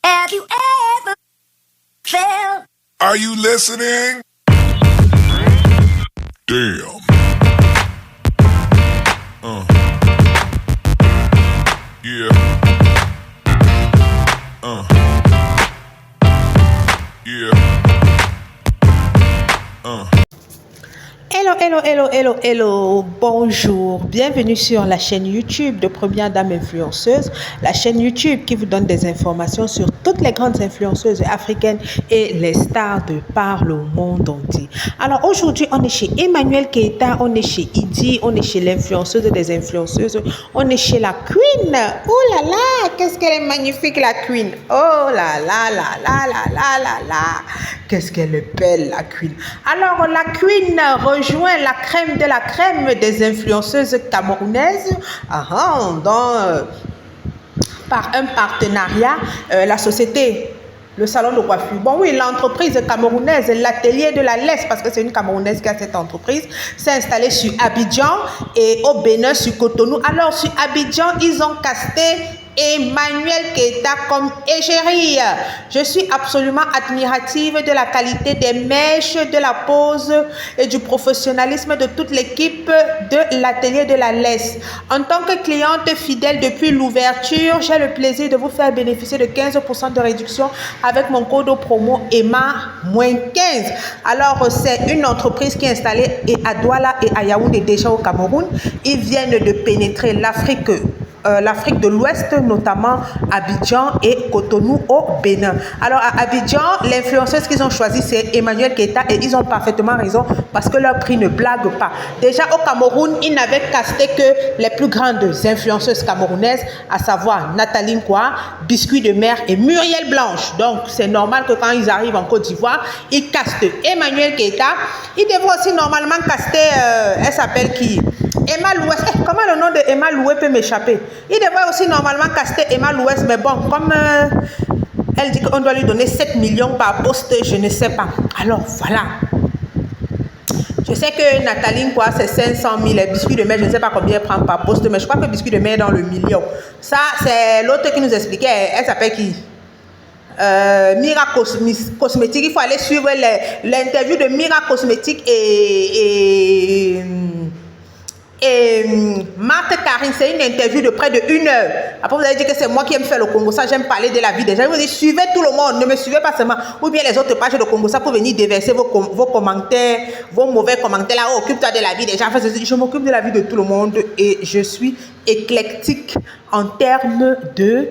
Have you ever felt? Are you listening? Damn. Yeah. Yeah. Hello, hello, hello, hello, hello, bonjour, bienvenue sur la chaîne YouTube de Première Dame Influenceuse, la chaîne YouTube qui vous donne des informations sur toutes les grandes influenceuses africaines et les stars de par le monde entier. Alors aujourd'hui, on est chez Emmanuel Keita, on est chez Idi, on est chez l'influenceuse des influenceuses, on est chez la Queen. Oh là là, qu'est-ce qu'elle est magnifique la Queen. Oh là là là là là là là là. Qu'est-ce qu'elle est belle, la Queen. Alors, la Queen rejoint la crème de la crème des influenceuses camerounaises par un partenariat, la société, le salon de coiffure. Bon oui, l'entreprise camerounaise, l'atelier de la laisse, parce que c'est une Camerounaise qui a cette entreprise, s'est installée sur Abidjan et au Bénin, sur Cotonou. Alors, sur Abidjan, ils ont casté Emmanuel Keita comme égérie. Je suis absolument admirative de la qualité des mèches, de la pose et du professionnalisme de toute l'équipe de l'atelier de la laisse. En tant que cliente fidèle depuis l'ouverture, j'ai le plaisir de vous faire bénéficier de 15% de réduction avec mon code promo EMA-15. Alors, c'est une entreprise qui est installée à Douala et à Yaoundé, déjà au Cameroun. Ils viennent de pénétrer l'Afrique de l'Ouest, notamment Abidjan et Cotonou au Bénin. Alors à Abidjan, l'influenceuse qu'ils ont choisi c'est Emmanuel Keita et ils ont parfaitement raison parce que leur prix ne blague pas. Déjà au Cameroun, ils n'avaient casté que les plus grandes influenceuses camerounaises, à savoir Nathalie Nkwa, Biscuit de Mer et Muriel Blanche. Donc c'est normal que quand ils arrivent en Côte d'Ivoire, ils castent Emmanuel Keita. Ils devraient aussi normalement caster, elle s'appelle qui? Emma Louès. Comment le nom de Emma Louès peut m'échapper? Il devrait aussi normalement caster Emma Louès, mais bon, comme elle dit qu'on doit lui donner 7 millions par poste, je ne sais pas. Alors voilà. Je sais que Nathalie, quoi, c'est 500 000. Et Biscuit de Mer, je ne sais pas combien elle prend par poste, mais je crois que Biscuit de Mer est dans le million. Ça, c'est l'autre qui nous expliquait. Elle s'appelle qui? Mira Cosmétique. Il faut aller suivre l'interview de Mira Cosmétique et Marthe Karine, c'est une interview de près de 1 heure. Après, vous allez dire que c'est moi qui aime faire le Congo, ça, j'aime parler de la vie des gens. Je vous dis, suivez tout le monde, ne me suivez pas seulement. Ou bien les autres pages de Congo, ça pour venir déverser vos commentaires, vos mauvais commentaires là. Oh, occupe-toi de la vie des gens. Enfin, je m'occupe de la vie de tout le monde et je suis éclectique en termes de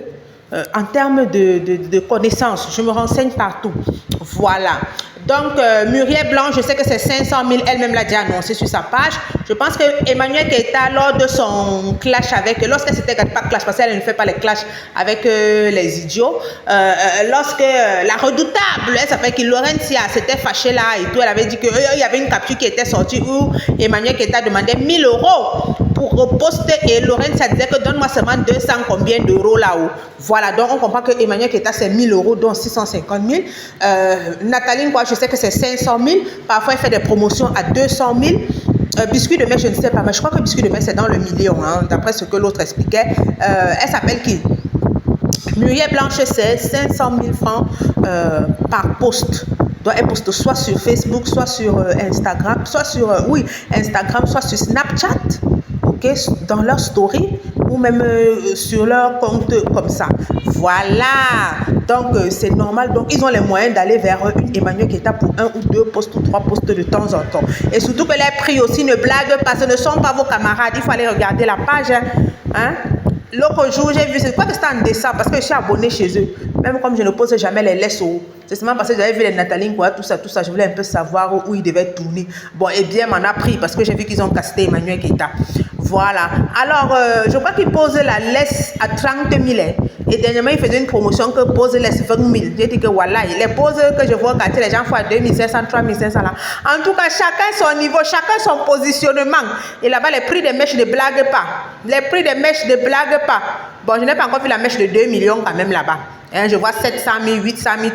connaissances. Je me renseigne partout. Voilà. Donc, Muriel Blanche, je sais que c'est 500 000, elle-même l'a déjà annoncé sur sa page. Je pense que Emmanuel Keita, lors de son clash lorsqu'elle s'était pas clash, parce qu'elle ne fait pas les clashs avec les idiots, lorsque la redoutable, elle s'appelle qui, Laurentia, s'était fâchée là et tout, elle avait dit qu'il y avait une capture qui était sortie où Emmanuel Keita demandait 1 000 € pour reposter et Laurentia disait que donne-moi seulement 200 combien d'euros là-haut. Voilà, donc on comprend que Emmanuel Keita c'est 1 000 €, dont 650 000. Nathalie, quoi, je sais que c'est 500 000. Parfois, elle fait des promotions à 200 000. Biscuit de Mer, je ne sais pas, mais je crois que Biscuit de Mer c'est dans le million, hein, d'après ce que l'autre expliquait. Elle s'appelle qui? Muriel Blanche, c'est 500 000 francs par post. Donc, elle poste soit sur Facebook, soit sur Instagram, soit sur Instagram, soit sur Snapchat, ok, dans leur story ou même sur leur compte comme ça. Voilà. Donc, c'est normal. Donc, ils ont les moyens d'aller vers une Emmanuel Keita pour 1 ou 2 posts ou 3 posts de temps en temps. Et surtout que les prix aussi ne blaguent pas. Ce ne sont pas vos camarades. Il faut aller regarder la page. Hein? L'autre jour, j'ai vu, c'est quoi que c'était en décembre parce que je suis abonnée chez eux. Même comme je ne pose jamais les laisses au. C'est seulement parce que j'avais vu les Nathalie, quoi, tout ça. Je voulais un peu savoir où ils devaient tourner. Bon, et bien, m'en a pris parce que j'ai vu qu'ils ont casté Emmanuel Keita. Voilà. Alors, je crois qu'ils posent la laisse à 30 000. Et dernièrement, ils faisaient une promotion que pose laisse 20 000. J'ai dit que voilà, les poses que je vois quand les gens font à 2 500, 3 500 là. En tout cas, chacun son niveau, chacun son positionnement. Et là-bas, les prix des mèches ne blaguent pas. Les prix des mèches ne blaguent pas. Bon, je n'ai pas encore vu la mèche de 2 millions quand même là-bas. Hein, je vois 700 000, 800 000,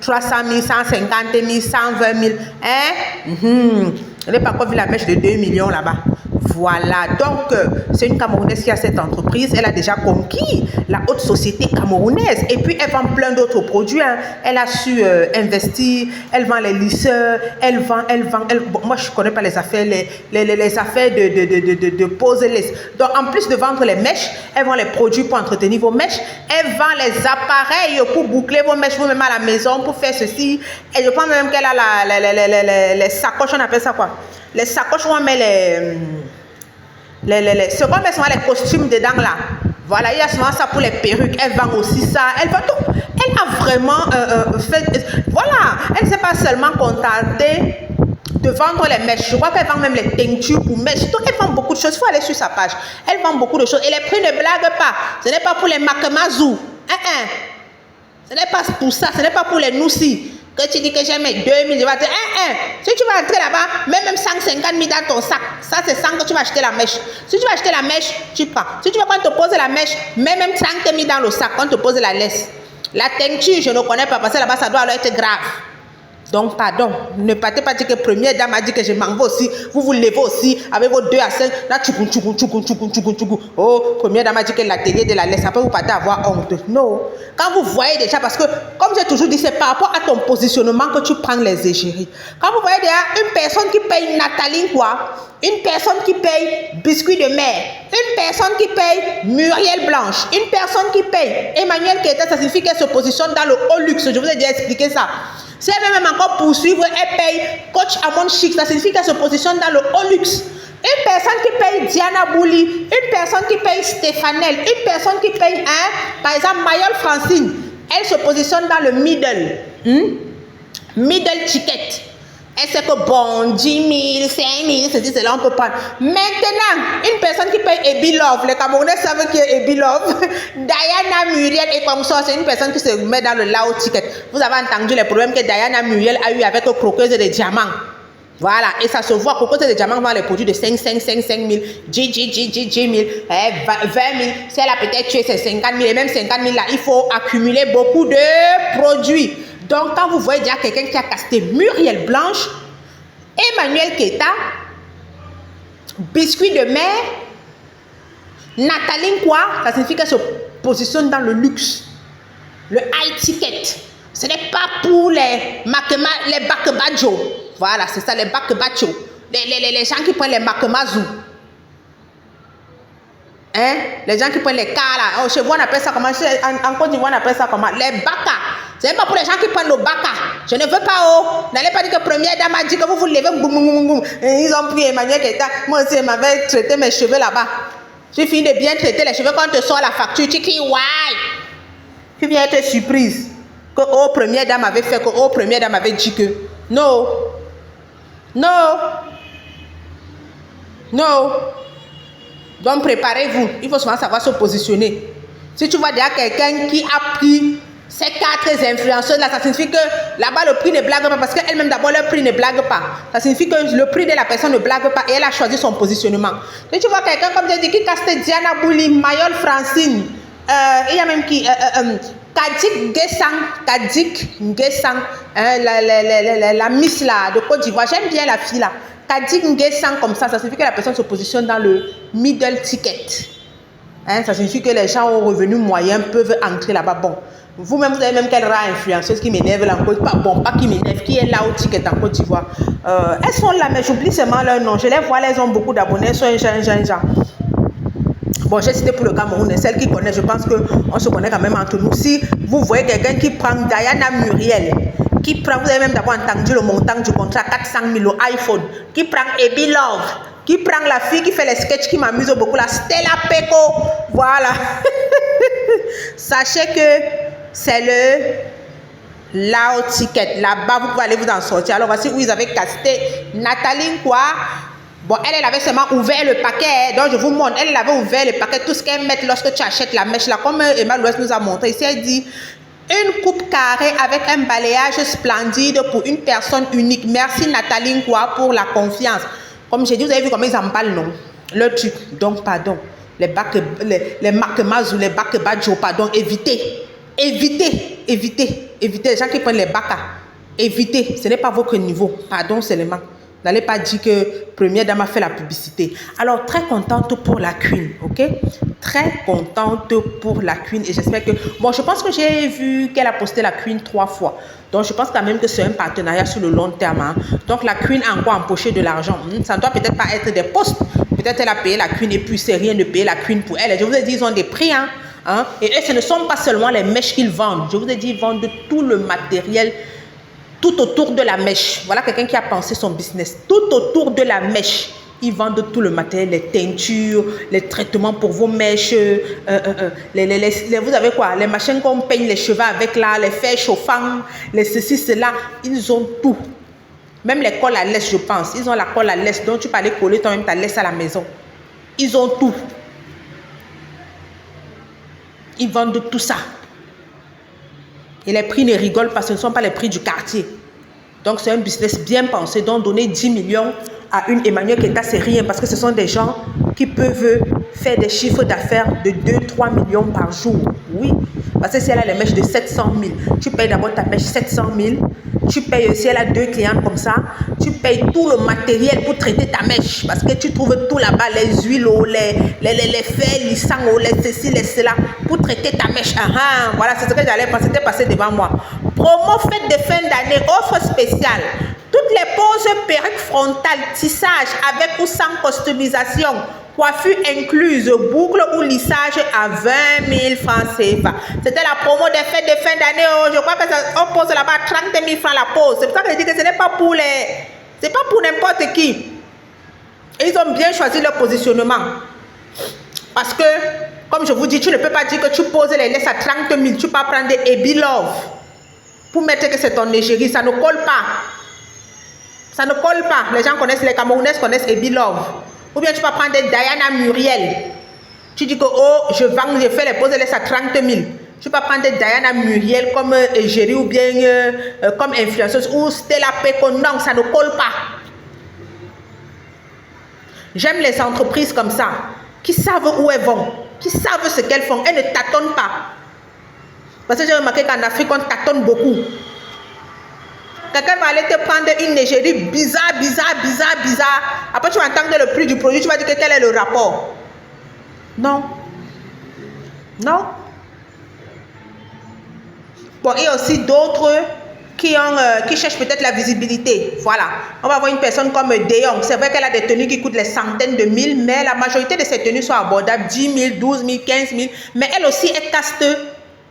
300 000, 150 000, 120 000. Hein? Je n'ai pas encore vu la mèche de 2 millions là-bas. Voilà, donc c'est une Camerounaise qui a cette entreprise. Elle a déjà conquis la haute société camerounaise. Et puis elle vend plein d'autres produits. Hein. Elle a su investir, elle vend les lisseurs, elle vend. Bon, moi, je ne connais pas les affaires, les affaires de pose laisse. Donc en plus de vendre les mèches, elle vend les produits pour entretenir vos mèches. Elle vend les appareils pour boucler vos mèches vous-même à la maison, pour faire ceci. Et je pense même qu'elle a les sacoches, on appelle ça quoi? Les sacoches où on met ce qu'on met souvent les costumes dedans là. Voilà, il y a souvent ça pour les perruques. Elle vend aussi ça. Elle vend tout. Elle a vraiment fait. Voilà, elle ne s'est pas seulement contentée de vendre les mèches. Je crois qu'elle vend même les teintures pour mèches. Donc elle vend beaucoup de choses. Il faut aller sur sa page. Elle vend beaucoup de choses. Et les prix ne blaguent pas. Ce n'est pas pour les makamazou. Ce n'est pas pour ça. Ce n'est pas pour les noussis. Que tu dis que j'ai mis 2000, je vais te dire, si tu vas entrer là-bas, même 150 000 dans ton sac, ça c'est 100 que tu vas acheter la mèche. Si tu vas acheter la mèche, tu prends. Si tu veux qu'on te pose la mèche, même 30 000 dans le sac, on te pose la laisse. La teinture, je ne connais pas parce que là-bas, ça doit alors être grave. Donc, pardon, ne partez pas dire que première dame a dit que je m'en vais aussi. Vous vous levez aussi avec vos 2 à 5. Là, tchoukoun. Oh, première dame a dit qu'elle a taillé de la laisse. Après, vous partez avoir honte. Non. Quand vous voyez déjà, parce que, comme j'ai toujours dit, c'est par rapport à ton positionnement que tu prends les égéries. Quand vous voyez déjà une personne qui paye Nathalie quoi, une personne qui paye Biscuit de mer, une personne qui paye Muriel Blanche, une personne qui paye Emmanuel Keita, ça signifie qu'elle se positionne dans le haut luxe. Je vous ai déjà expliqué ça. Si elle veut même encore poursuivre, elle paye Coach Amon Chic. Ça signifie qu'elle se positionne dans le haut luxe. Une personne qui paye Diana Bouli, une personne qui paye Stéphanel, une personne qui paye, par exemple, Mayol Francine, elle se positionne dans le middle. Middle ticket. Elle sait que bon, 10 000, 5 000, c'est dit, c'est là on peut prendre. Maintenant, une personne qui paye Ebi Love, les Camerounais savent qui est Ebi Love. Diana Muriel et comme ça, c'est une personne qui se met dans le loud ticket. Vous avez entendu les problèmes que Diana Muriel a eu avec Croqueuse de diamants. Voilà, et ça se voit, Croqueuse de diamants vend les produits de 5 000, 10 000, 20 000. Si elle a peut-être tué ses 50 000, et même 50 000 là, il faut accumuler beaucoup de produits. Donc, quand vous voyez déjà quelqu'un qui a casté Muriel Blanche, Emmanuel Keita, Biscuit de mer, Nathalie quoi, ça signifie qu'elle se positionne dans le luxe, le high ticket. Ce n'est pas pour les bakebadjo. Voilà, c'est ça, les bakebadjo. Les gens qui prennent les makamazou. Hein? Les gens qui prennent les cas là. Oh, chez vous, on appelle ça comment? En Côte d'Ivoire, on appelle ça comment? Les baka. Ce n'est pas pour les gens qui prennent le baka. Je ne veux pas, oh. N'allez pas dire que première dame a dit que vous vous levez. Ils ont pris Emmanuel Keita. Moi aussi, elle m'avait traité mes cheveux là-bas. J'ai fini de bien traiter les cheveux. Quand on te sort la facture, tu cries, ouais. Tu viens être surprise. Que, oh, première dame avait fait, que, oh, première dame avait dit que. Non. Non. Non. Donc préparez-vous, il faut souvent savoir se positionner. Si tu vois déjà quelqu'un qui a pris ces 4 influenceuses là, ça signifie que là-bas le prix ne blague pas parce qu'elle-même d'abord le prix ne blague pas. Ça signifie que le prix de la personne ne blague pas et elle a choisi son positionnement. Si tu vois quelqu'un comme j'ai dit qui casse Diana Bouli, Mayol Francine, il y a même qui Kadik Ngesang, la Miss là de Côte d'Ivoire, j'aime bien la fille là. Kadik Ngesang comme ça signifie que la personne se positionne dans le middle ticket. Ça signifie que les gens aux revenus moyens peuvent entrer là-bas. Bon, vous-même, vous avez même quelle rare influenceuse qui m'énerve là en Côte d'Ivoire. Bon, pas qui m'énerve, qui est là au ticket en Côte d'Ivoire. Elles sont là, mais j'oublie seulement leur nom. Je les vois, elles ont beaucoup d'abonnés. Elles sont un genre. Bon, j'ai cité pour le Cameroun, celle qui connaît, je pense qu'on se connaît quand même entre nous. Si vous voyez quelqu'un qui prend Diana Muriel, qui prend, vous avez même d'abord entendu le montant du contrat, 400 000 au iPhone, qui prend Ebi Love, qui prend la fille qui fait les sketchs qui m'amuse beaucoup, la Stella Peko, voilà. Sachez que c'est le loud ticket. Là-bas, vous pouvez aller vous en sortir. Alors, voici où ils avaient casté Nathalie quoi. Bon, elle avait seulement ouvert le paquet, donc je vous montre, elle avait ouvert le paquet, tout ce qu'elle met lorsque tu achètes la mèche là, comme Emma Louest nous a montré ici, elle dit une coupe carrée avec un balayage splendide pour une personne unique. Merci Nathalie quoi pour la confiance. Comme j'ai dit, vous avez vu comment ils emballent, non? Le truc, donc pardon, les makemazou, les bakebadjo, pardon, évitez, les gens qui prennent les baka, évitez, ce n'est pas votre niveau, pardon seulement. N'allez pas dire que Première Dame a fait la publicité. Alors, très contente pour la Queen, ok? Très contente pour la Queen. Et j'espère que... Bon, je pense que j'ai vu qu'elle a posté la Queen 3 fois. Donc, je pense quand même que c'est un partenariat sur le long terme. Hein. Donc, la Queen a encore empoché de l'argent. Ça ne doit peut-être pas être des postes. Peut-être elle a payé la Queen et puis c'est rien de payer la Queen pour elle. Je vous ai dit, ils ont des prix. Hein. Et eux, ce ne sont pas seulement les mèches qu'ils vendent. Je vous ai dit, ils vendent tout le matériel tout autour de la mèche. Voilà quelqu'un qui a pensé son business. Tout autour de la mèche. Ils vendent tout le matériel, les teintures, les traitements pour vos mèches. Vous avez quoi? Les machines qu'on peigne les cheveux avec là, les fers chauffants, les ceci, cela. Ils ont tout. Même les colles à laisse, je pense. Ils ont la colle à laisse. Donc tu peux aller coller toi-même ta laisse à la maison. Ils ont tout. Ils vendent tout ça. Et les prix ne rigolent pas, ce ne sont pas les prix du quartier. Donc c'est un business bien pensé. Donc donner 10 millions à une Emmanuelle Keita, c'est rien. Parce que ce sont des gens qui peuvent faire des chiffres d'affaires de 2-3 millions par jour. Oui. Parce que si elle a les mèches de 700 000, tu payes d'abord ta mèche 700 000. Tu payes, si elle a 2 clients comme ça, tu payes tout le matériel pour traiter ta mèche. Parce que tu trouves tout là-bas, les huiles, les fers, les sangs, les ceci, les cela, pour traiter ta mèche. Voilà, c'est ce que j'allais passer, c'était passé devant moi. Promo fête de fin d'année, offre spéciale. Toutes les poses perruques frontales, tissage avec ou sans customisation, coiffure incluse, boucle ou lissage à 20 000 francs CFA. C'était la promo des fêtes de fin d'année. Oh, je crois que on pose là-bas 30 000 francs la pose. C'est pour ça que je dis que ce n'est pas pour les... C'est pas pour n'importe qui. Et ils ont bien choisi leur positionnement. Parce que, comme je vous dis, tu ne peux pas dire que tu poses les laisses à 30 000. Tu peux pas prendre des Ebi Love pour mettre que c'est ton égérie. Ça ne colle pas. Ça ne colle pas. Les gens connaissent, les Camerounais connaissent Ebi Love. Ou bien tu vas prendre des Diana Muriel. Tu dis que, oh, je vends, je fais les poses, laisse à 30 000. Tu peux prendre des Diana Muriel comme égérie ou bien comme influenceuse. Ou Stella Peko. Non, ça ne colle pas. J'aime les entreprises comme ça, qui savent où elles vont, qui savent ce qu'elles font. Elles ne tâtonnent pas. Parce que j'ai remarqué qu'en Afrique, on tâtonne beaucoup. Quelqu'un va aller te prendre une égérie bizarre. Après, tu vas entendre le prix du produit, tu vas dire que quel est le rapport. Non. Non. Bon, il y a aussi d'autres qui cherchent peut-être la visibilité. Voilà. On va voir une personne comme Deyong. C'est vrai qu'elle a des tenues qui coûtent les centaines de mille, mais la majorité de ces tenues sont abordables. 10 000, 12 000, 15 000. Mais elle aussi, elle caste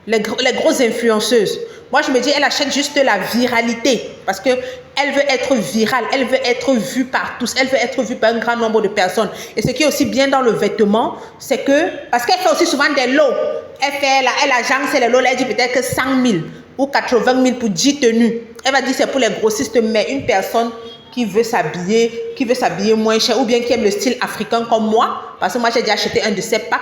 les grosses influenceuses. Moi, je me dis, elle achète juste la viralité. Parce qu'elle veut être virale. Elle veut être vue par tous. Elle veut être vue par un grand nombre de personnes. Et ce qui est aussi bien dans le vêtement, c'est que... Parce qu'elle fait aussi souvent des lots. Elle agence les lots. Elle dit peut-être que 100 000 ou 80 000 pour 10 tenues. Elle va dire c'est pour les grossistes. Mais une personne qui veut s'habiller moins cher ou bien qui aime le style africain comme moi, parce que moi, j'ai déjà acheté un de ces packs.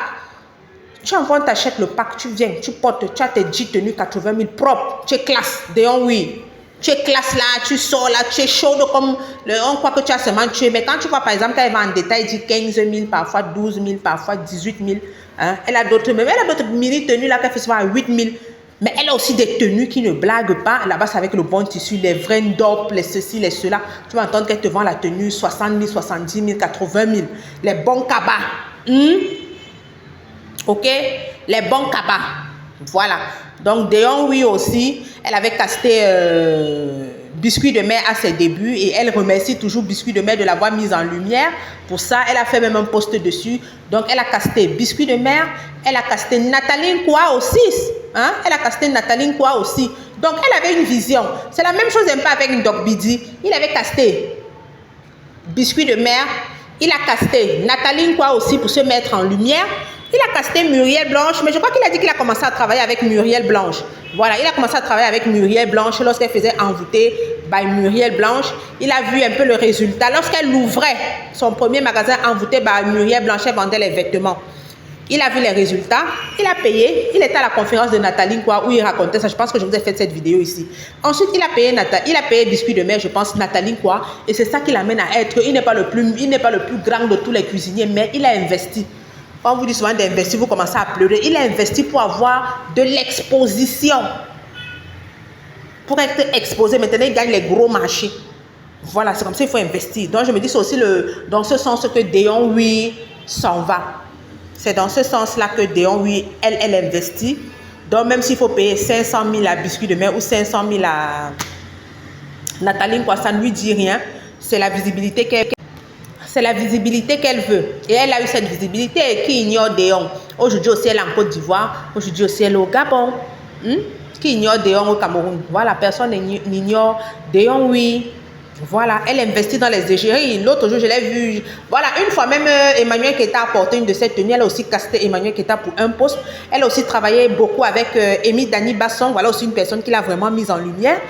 Tu envoies, tu achètes le pack, tu viens, tu portes, tu as tes 10 tenues 80 000 propres, tu es classe, oui. Tu es classe là, tu sors là, tu es chaude comme, on croit que tu as seulement tué. Mais quand tu vois par exemple, quand elle va en détail, elle dit 15 000, parfois 12 000, parfois 18 000. Hein? Elle a d'autres mini tenues là qu'elle fait souvent à 8 000. Mais elle a aussi des tenues qui ne blaguent pas. Là-bas, c'est avec le bon tissu, les vrais dopes, les ceci, les cela. Tu vas entendre qu'elle te vend la tenue 60 000, 70 000, 80 000. Les bons cabas. Ok, les bons cabas. Voilà. Donc, Deyong, oui aussi, elle avait casté Biscuit de mer à ses débuts et elle remercie toujours Biscuit de mer de l'avoir mise en lumière. Pour ça, elle a fait même un post dessus. Donc, elle a casté Biscuit de mer. Elle a casté Nathalie Nkwa aussi. Hein? Elle a casté Nathalie Nkwa aussi. Donc, elle avait une vision. C'est la même chose un peu avec Doc Bidi. Il avait casté Biscuit de mer. Il a casté Nathalie Nkwa aussi pour se mettre en lumière. Il a casté Muriel Blanche, mais je crois qu'il a dit qu'il a commencé à travailler avec Muriel Blanche. Voilà, il a commencé à travailler avec Muriel Blanche lorsqu'elle faisait Envoûtée by Muriel Blanche. Il a vu un peu le résultat. Lorsqu'elle ouvrait son premier magasin Envoûté by Muriel Blanche, elle vendait les vêtements. Il a vu les résultats, il a payé. Il était à la conférence de Nathalie Nkwa où il racontait ça. Je pense que je vous ai fait cette vidéo ici. Ensuite, il a payé Biscuit de mer, je pense, Nathalie Nkwa. Et c'est ça qui l'amène à être. Il n'est pas le plus grand de tous les cuisiniers, mais il a investi. Quand vous dites souvent d'investir, vous commencez à pleurer. Il a investi pour avoir de l'exposition. Pour être exposé. Maintenant, il gagne les gros marchés. Voilà, c'est comme ça qu'il faut investir. Donc, je me dis, c'est aussi dans ce sens que Dayon, oui, s'en va. C'est dans ce sens-là que Dayon, oui, elle investit. Donc, même s'il faut payer 500 000 à Biscuit de Mer ou 500 000 à Nathalie, quoi, ça ne lui dit rien. C'est la visibilité qu'elle veut. Et elle a eu cette visibilité. Et qui ignore Dayon? Aujourd'hui aussi, elle est en Côte d'Ivoire. Aujourd'hui aussi, elle est au Gabon. Qui ignore Dayon au Cameroun? Voilà, personne n'ignore Dayon, oui. Voilà, elle investit dans les égéries. L'autre jour, je l'ai vu. Voilà, une fois même, Emmanuel Keita a porté une de ses tenues. Elle a aussi casté Emmanuel Keita pour un poste. Elle a aussi travaillé beaucoup avec Amy Dani Basson. Voilà aussi une personne qui l'a vraiment mise en lumière.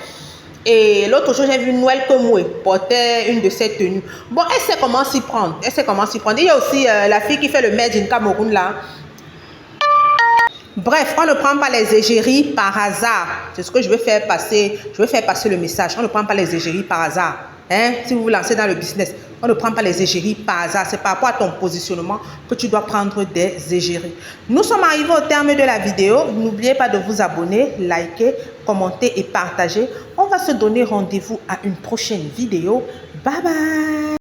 Et l'autre jour, j'ai vu Noël Komoué porter une de ses tenues. Bon, elle sait comment s'y prendre. Elle sait comment s'y prendre. Il y a aussi la fille qui fait le Made in Cameroun là. Bref, on ne prend pas les égéries par hasard. C'est ce que je veux faire passer. Je veux faire passer le message. On ne prend pas les égéries par hasard. Hein? Si vous vous lancez dans le business, on ne prend pas les égéries par hasard. C'est par rapport à ton positionnement que tu dois prendre des égéries. Nous sommes arrivés au terme de la vidéo. N'oubliez pas de vous abonner, liker, commenter et partager. On va se donner rendez-vous à une prochaine vidéo. Bye bye!